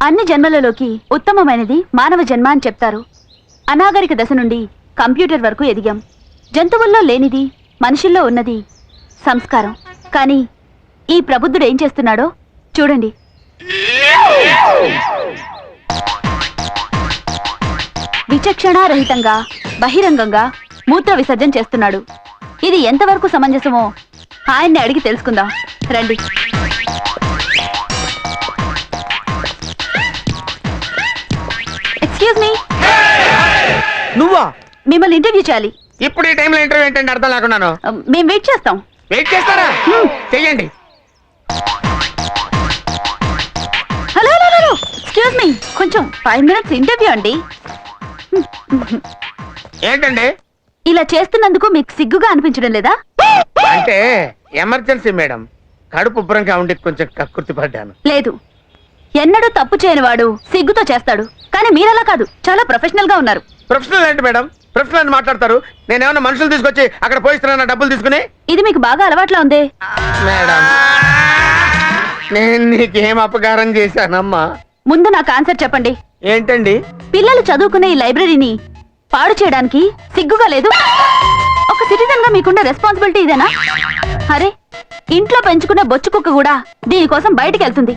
అన్ని జన్మలలోకి ఉత్తమమైనది మానవ జన్మ అని చెప్తారు. అనాగరిక దశ నుండి కంప్యూటర్ వరకు ఎదిగాం. జంతువుల్లో లేనిది మనుషుల్లో ఉన్నది సంస్కారం. కానీ ఈ ప్రబుద్ధుడు ఏం చేస్తున్నాడో చూడండి. విచక్షణారహితంగా బహిరంగంగా మూత్ర విసర్జన చేస్తున్నాడు. ఇది ఎంతవరకు సమంజసమో ఆయన్ని అడిగి తెలుసుకుందాం రండి. Excuse me. నువ్వా? మిమ్మల్ని ఇంటర్వ్యూ చేయాలి. ఇప్పుడు ఈ టైంలో ఇంటర్వ్యూ ఏంటంటే అర్థం లేకున్నాను. మేము వెయిట్ చేస్తాం. వెయిట్ చేస్తారా? చెయ్యండి. Hello hello hello, excuse me, కొంచెం 5 minutes ఇంటర్వ్యూ అండి. ఏంటండి ఇలా చేస్తున్నందుకు మీకు సిగ్గుగా అనిపించడం లేదా? అంటే ఎమర్జెన్సీ మేడం, కడుపు ఉబ్బరంగా ఉండి కొంచెం కక్కుర్తి పడ్డాను. లేదు, ఎన్నడూ తప్పు చేయని వాడు సిగ్గుతో చేస్తాడు. కానీ మీరలా కాదు, చాలా ప్రొఫెషనల్ గా ఉన్నారు. ప్రొఫెషనల్ ఏంటి మేడం? ప్రొఫెషనల్ అని మాట్లాడతారు. నేనేమన్నా మనుషులు తీసుకొచ్చి అక్కడ పోయిస్తున్నా డబ్బులు తీసుకుని? ఇది మీకు బాగా అలవాట్లా ఉంది. మేడం, నేను నీకేం అపకారం చేశానమ్మా? ముందు నాకు ఆన్సర్ చెప్పండి. ఏంటండి? పిల్లలు చదువుకునే ఈ లైబ్రరీని పాడు చేయడానికి సిగ్గుగా లేదు? ఒక సిటిజన్ గా మీకున్న రెస్పాన్సిబిలిటీ ఇదేనా? అరే, ఇంట్లో పెంచుకున్న బొచ్చు కుక్క కూడా దీనికోసం బయటికి వెళ్తుంది.